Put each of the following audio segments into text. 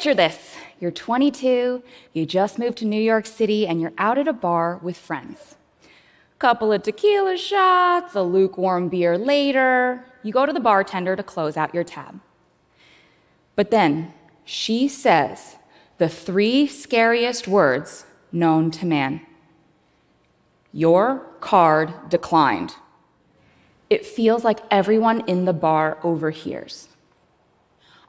picture this. You're 22, you just moved to New York City, and you're out at a bar with friends. Couple of tequila shots, a lukewarm beer later, you go to the bartender to close out your tab. But then she says the 3 scariest words known to man. Your card declined. It feels like everyone in the bar overhears.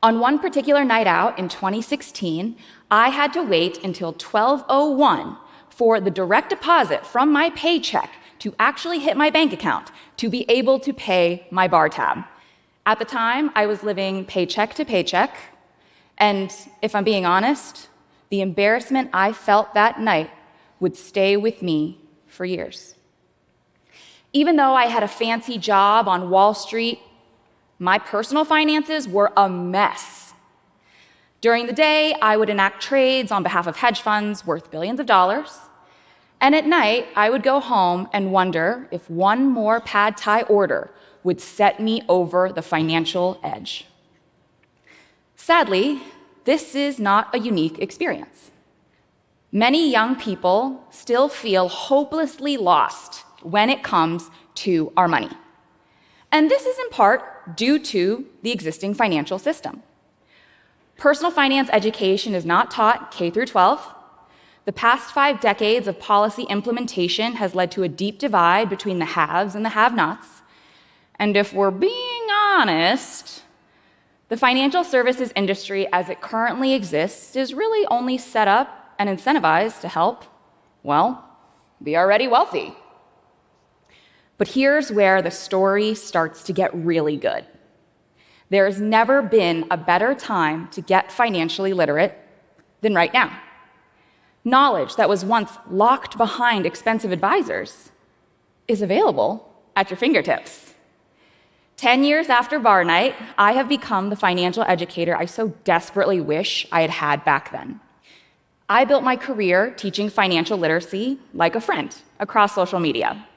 On one particular night out in 2016, I had to wait until 12:01 for the direct deposit from my paycheck to actually hit my bank account to be able to pay my bar tab. At the time, I was living paycheck to paycheck, and if I'm being honest, the embarrassment I felt that night would stay with me for years. Even though I had a fancy job on Wall Street, my personal finances were a mess. During the day, I would enact trades on behalf of hedge funds worth billions of dollars. And at night, I would go home and wonder if one more pad thai order would set me over the financial edge. Sadly, this is not a unique experience. Many young people still feel hopelessly lost when it comes to our money. And this is in part due to the existing financial system. Personal finance education is not taught K through 12. The past 5 decades of policy implementation has led to a deep divide between the haves and the have-nots. And if we're being honest, the financial services industry as it currently exists is really only set up and incentivized to help, well, the already wealthy. But here's where the story starts to get really good. There has never been a better time to get financially literate than right now. Knowledge that was once locked behind expensive advisors is available at your fingertips. 10 years after bar night, I have become the financial educator I so desperately wish I had had back then. I built my career teaching financial literacy like a friend across social media.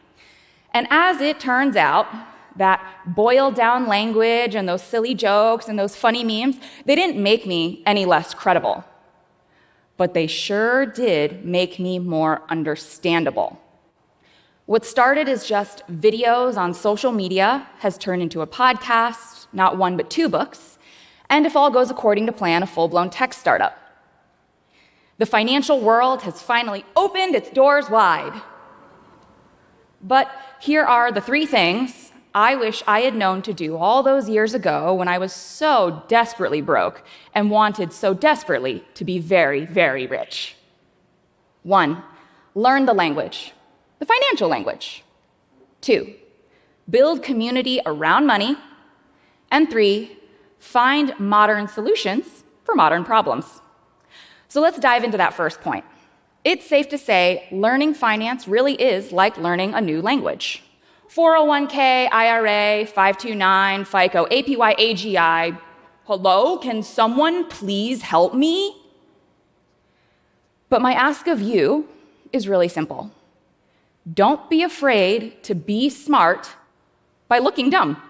And as it turns out, that boiled down language and those silly jokes and those funny memes, they didn't make me any less credible. But they sure did make me more understandable. What started as just videos on social media has turned into a podcast, not 1 but 2 books, and if all goes according to plan, a full-blown tech startup. The financial world has finally opened its doors wide. But here are the 3 things I wish I had known to do all those years ago when I was so desperately broke and wanted so desperately to be very, very rich. 1, learn the language, the financial language. 2, build community around money. And 3, find modern solutions for modern problems. So let's dive into that first point. It's safe to say learning finance really is like learning a new language. 401k, IRA, 529, FICO, APY, AGI. Hello, can someone please help me? But my ask of you is really simple. Don't be afraid to be smart by looking dumb.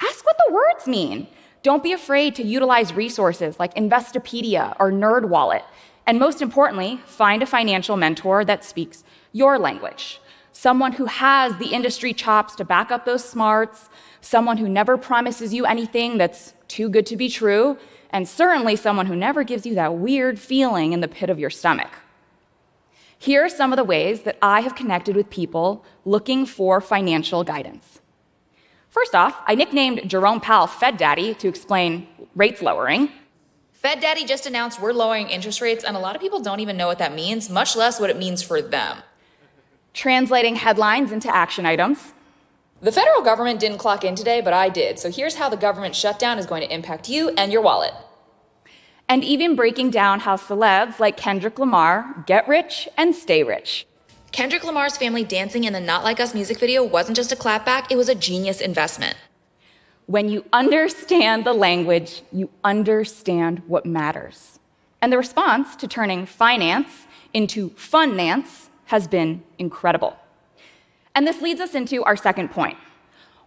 Ask what the words mean. Don't be afraid to utilize resources like Investopedia or NerdWallet. And most importantly, find a financial mentor that speaks your language. Someone who has the industry chops to back up those smarts, someone who never promises you anything that's too good to be true, and certainly someone who never gives you that weird feeling in the pit of your stomach. Here are some of the ways that I have connected with people looking for financial guidance. First off, I nicknamed Jerome Powell Fed Daddy to explain rates lowering. Fed Daddy just announced we're lowering interest rates, and a lot of people don't even know what that means, much less what it means for them. Translating headlines into action items. The federal government didn't clock in today, but I did. So here's how the government shutdown is going to impact you and your wallet. And even breaking down how celebs like Kendrick Lamar get rich and stay rich. Kendrick Lamar's family dancing in the Not Like Us music video wasn't just a clapback, it was a genius investment. When you understand the language, you understand what matters. And the response to turning finance into fun-nance has been incredible. And this leads us into our second point.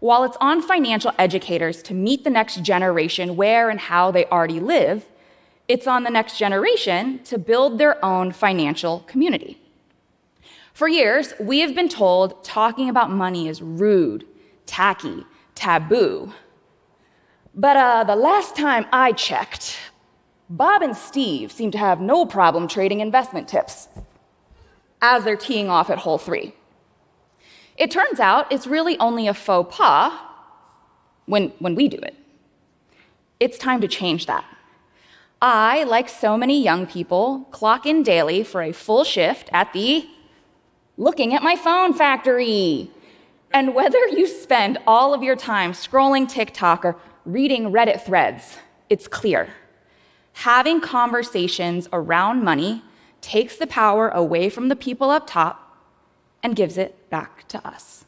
While it's on financial educators to meet the next generation where and how they already live, it's on the next generation to build their own financial community. For years, we have been told talking about money is rude, tacky, taboo. But the last time I checked, Bob and Steve seem to have no problem trading investment tips as they're teeing off at hole 3. It turns out it's really only a faux pas when we do it. It's time to change that. I, like so many young people, clock in daily for a full shift at the looking at my phone factory. And whether you spend all of your time scrolling TikTok or reading Reddit threads, it's clear. Having conversations around money takes the power away from the people up top and gives it back to us.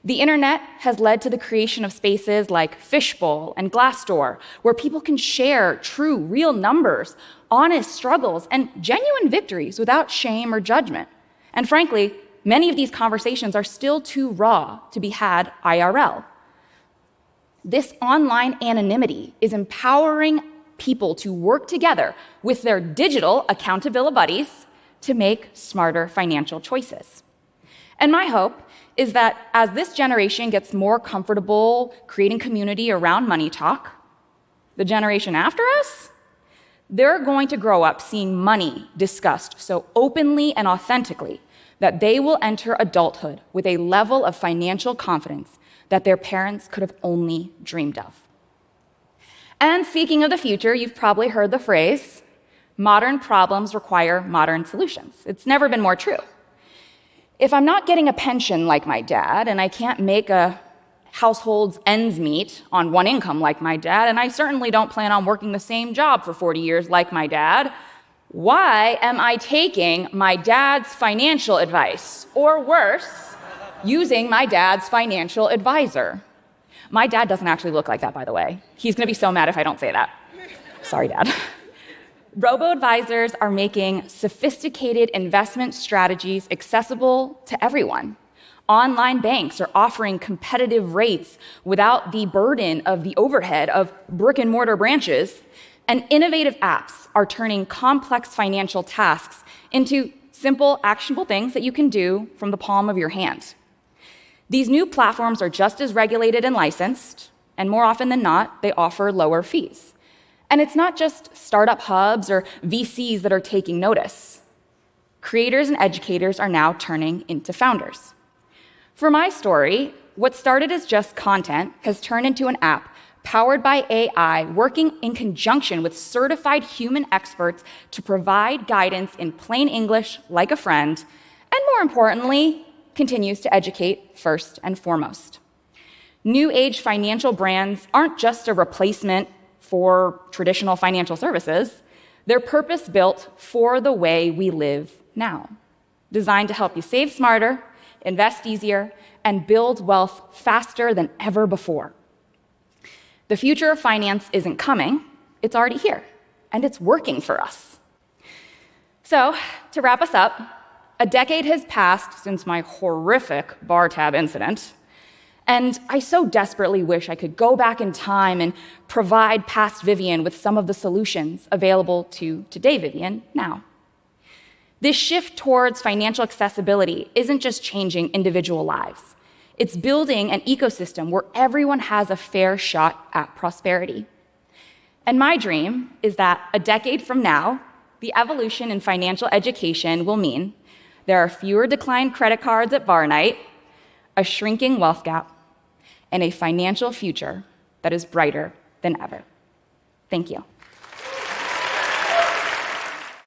The internet has led to the creation of spaces like Fishbowl and Glassdoor, where people can share true, real numbers, honest struggles, and genuine victories without shame or judgment. And frankly, many of these conversations are still too raw to be had IRL. This online anonymity is empowering people to work together with their digital accountability buddies to make smarter financial choices. And my hope is that as this generation gets more comfortable creating community around money talk, the generation after us, they're going to grow up seeing money discussed so openly and authentically that they will enter adulthood with a level of financial confidence that their parents could have only dreamed of. And speaking of the future, you've probably heard the phrase, modern problems require modern solutions. It's never been more true. If I'm not getting a pension like my dad, and I can't make a household's ends meet on one income like my dad, and I certainly don't plan on working the same job for 40 years like my dad, why am I taking my dad's financial advice? Or worse, using my dad's financial advisor? My dad doesn't actually look like that, by the way. He's gonna be so mad if I don't say that. Sorry, Dad. Robo-advisors are making sophisticated investment strategies accessible to everyone. Online banks are offering competitive rates without the burden of the overhead of brick and mortar branches. And innovative apps are turning complex financial tasks into simple, actionable things that you can do from the palm of your hand. These new platforms are just as regulated and licensed, and more often than not, they offer lower fees. And it's not just startup hubs or VCs that are taking notice. Creators and educators are now turning into founders. For my story, what started as just content has turned into an app powered by AI, working in conjunction with certified human experts to provide guidance in plain English like a friend, and more importantly, continues to educate first and foremost. New age financial brands aren't just a replacement for traditional financial services. They're purpose-built for the way we live now, designed to help you save smarter, invest easier, and build wealth faster than ever before. The future of finance isn't coming, it's already here, and it's working for us. So, to wrap us up, a decade has passed since my horrific bar tab incident, and I so desperately wish I could go back in time and provide past Vivian with some of the solutions available to today Vivian now. This shift towards financial accessibility isn't just changing individual lives. It's building an ecosystem where everyone has a fair shot at prosperity. And my dream is that a decade from now, the evolution in financial education will mean there are fewer declined credit cards at bar night, a shrinking wealth gap, and a financial future that is brighter than ever. Thank you.